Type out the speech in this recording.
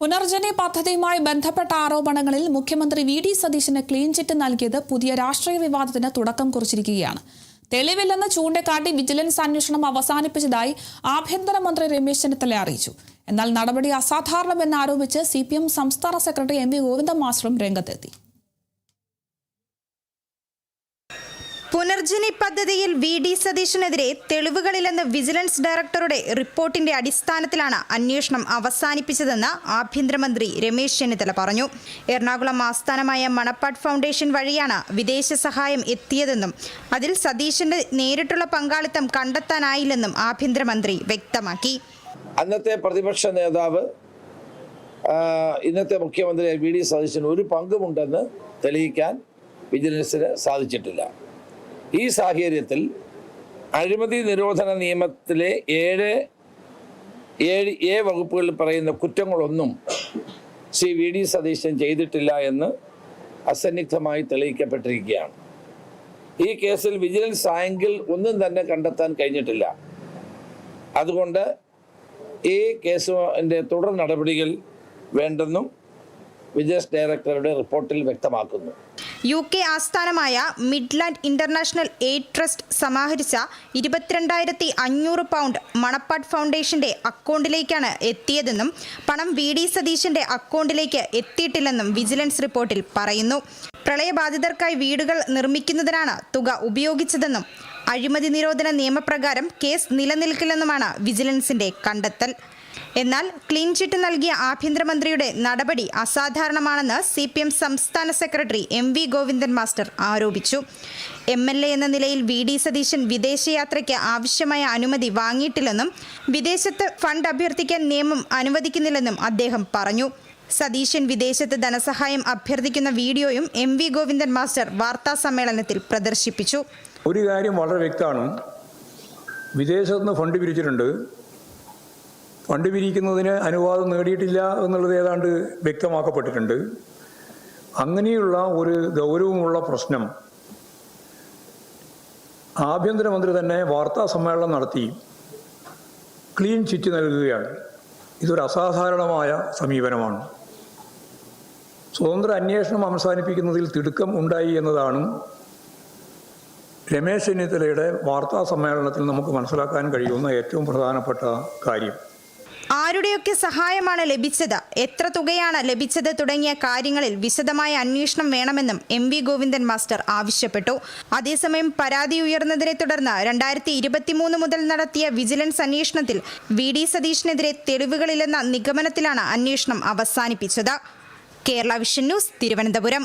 പുനർജനി പദ്ധതിയുമായി ബന്ധപ്പെട്ട ആരോപണങ്ങളിൽ മുഖ്യമന്ത്രി വി.ഡി. സതീശന് ക്ലീൻ ചിറ്റ് നൽകിയത് പുതിയ രാഷ്ട്രീയ വിവാദത്തിന് തുടക്കം കുറിച്ചിരിക്കുകയാണ്. തെളിവില്ലെന്ന് ചൂണ്ടിക്കാട്ടി വിജിലൻസ് അന്വേഷണം അവസാനിപ്പിച്ചതായി ആഭ്യന്തരമന്ത്രി രമേശ് ചെന്നിത്തല അറിയിച്ചു. എന്നാൽ നടപടി അസാധാരണമെന്നാരോപിച്ച് CPM സംസ്ഥാന സെക്രട്ടറി M.V. ഗോവിന്ദൻ മാസ്റ്ററും രംഗത്തെത്തി. പുനർജനി പദ്ധതിയിൽ വി.ഡി. സതീശനെതിരെ തെളിവുകളില്ലെന്ന് വിജിലൻസ് ഡയറക്ടറുടെ റിപ്പോർട്ടിന്റെ അടിസ്ഥാനത്തിലാണ് അന്വേഷണം അവസാനിപ്പിച്ചതെന്ന് ആഭ്യന്തരമന്ത്രി രമേശ് ചെന്നിത്തല പറഞ്ഞു. എറണാകുളം ആസ്ഥാനമായ മണപ്പാട് ഫൗണ്ടേഷൻ വഴിയാണ് വിദേശ സഹായം എത്തിയതെന്നും അതിൽ സതീശന്റെ നേരിട്ടുള്ള പങ്കാളിത്തം കണ്ടെത്താനായില്ലെന്നും ആഭ്യന്തരമന്ത്രി വ്യക്തമാക്കി. അന്നത്തെ പ്രതിപക്ഷ നേതാവ് ഇന്നത്തെ മുഖ്യമന്ത്രി വി.ഡി. സതീശന് ഒരു പങ്കുമുണ്ടെന്ന് തെളിയിക്കാൻ വിജിലൻസിന് സാധിച്ചിട്ടില്ല. ഈ സാഹചര്യത്തിൽ അഴിമതി നിരോധന നിയമത്തിലെ 7A വകുപ്പുകളിൽ പറയുന്ന കുറ്റങ്ങളൊന്നും ശ്രീ വി.ഡി. സതീശൻ ചെയ്തിട്ടില്ല എന്ന് അസന്നിഗ്ധമായി തെളിയിക്കപ്പെട്ടിരിക്കുകയാണ്. ഈ കേസിൽ വിജിലൻസ് ആംഗിൾ ഒന്നും തന്നെ കണ്ടെത്താൻ കഴിഞ്ഞിട്ടില്ല. അതുകൊണ്ട് ഈ കേസിന്റെ തുടർ നടപടികൾ വേണ്ടെന്നും വിജിലൻസ് ഡയറക്ടറുടെ റിപ്പോർട്ടിൽ വ്യക്തമാക്കുന്നു. UK ആസ്ഥാനമായ മിഡ്ലാൻഡ് ഇന്റർനാഷണൽ എയ്ഡ് ട്രസ്റ്റ് സമാഹരിച്ച 22,500 പൗണ്ട് മണപ്പാട് ഫൗണ്ടേഷന്റെ അക്കൗണ്ടിലേക്കാണ് എത്തിയതെന്നും പണം വി.ഡി. സതീശന്റെ അക്കൗണ്ടിലേക്ക് എത്തിയിട്ടില്ലെന്നും വിജിലൻസ് റിപ്പോർട്ടിൽ പറയുന്നു. പ്രളയബാധിതർക്കായി വീടുകൾ നിർമ്മിക്കുന്നതിനാണ് തുക ഉപയോഗിച്ചതെന്നും അഴിമതി നിരോധന നിയമപ്രകാരം കേസ് നിലനിൽക്കില്ലെന്നുമാണ് വിജിലൻസിന്റെ കണ്ടെത്തൽ. എന്നാൽ ക്ലീൻ ചിറ്റ് നൽകിയ ആഭ്യന്തരമന്ത്രിയുടെ നടപടി അസാധാരണമാണെന്ന് CPM സംസ്ഥാന സെക്രട്ടറി M.V. ഗോവിന്ദൻ മാസ്റ്റർ ആരോപിച്ചു. MLA എന്ന നിലയിൽ വി.ഡി. സതീശൻ വിദേശയാത്രയ്ക്ക് ആവശ്യമായ അനുമതി വാങ്ങിയിട്ടില്ലെന്നും വിദേശത്ത് ഫണ്ട് അഭ്യർത്ഥിക്കാൻ നിയമം അനുവദിക്കുന്നില്ലെന്നും അദ്ദേഹം പറഞ്ഞു. സതീശൻ വിദേശത്ത് ധനസഹായം അഭ്യർത്ഥിക്കുന്ന വീഡിയോയും M.V. ഗോവിന്ദൻ മാസ്റ്റർ വാർത്താ സമ്മേളനത്തിൽ പ്രദർശിപ്പിച്ചു. ഒരു കാര്യം വളരെ വ്യക്തമാണ്. വിദേശത്ത് നിന്ന് ഫണ്ട് പിരിച്ചിട്ടുണ്ട്. ഫണ്ട് പിരിക്കുന്നതിന് അനുവാദം നേടിയിട്ടില്ല എന്നുള്ളത് ഏതാണ്ട് വ്യക്തമാക്കപ്പെട്ടിട്ടുണ്ട്. അങ്ങനെയുള്ള ഒരു ഗൗരവമുള്ള പ്രശ്നം ആഭ്യന്തരമന്ത്രി തന്നെ വാർത്താ സമ്മേളനം നടത്തി ക്ലീൻ ചിറ്റ് നൽകുകയാണ്. ഇതൊരു അസാധാരണമായ സമീപനമാണ്. സ്വതന്ത്ര അന്വേഷണം അവസാനിപ്പിക്കുന്നതിൽ തിടുക്കം ഉണ്ടായി എന്നതാണ് രമേശ് ചെന്നിത്തലയുടെ വാർത്താ സമ്മേളനത്തിൽ നമുക്ക് മനസ്സിലാക്കാൻ കഴിയുന്ന ഏറ്റവും പ്രധാനപ്പെട്ട കാര്യം. ആരുടെയൊക്കെ സഹായമാണ് ലഭിച്ചത്, എത്ര തുകയാണ് ലഭിച്ചത് തുടങ്ങിയ കാര്യങ്ങളിൽ വിശദമായ അന്വേഷണം വേണമെന്നും M.V. ഗോവിന്ദൻ മാസ്റ്റർ ആവശ്യപ്പെട്ടു. അതേസമയം പരാതി ഉയർന്നതിനെ തുടർന്ന് 2023 മുതൽ നടത്തിയ വിജിലൻസ് അന്വേഷണത്തിൽ വി.ഡി. സതീശനെതിരെ തെളിവുകളില്ലെന്ന നിഗമനത്തിലാണ് അന്വേഷണം അവസാനിപ്പിച്ചത്. Kerala vision news, Thiruvananthapuram.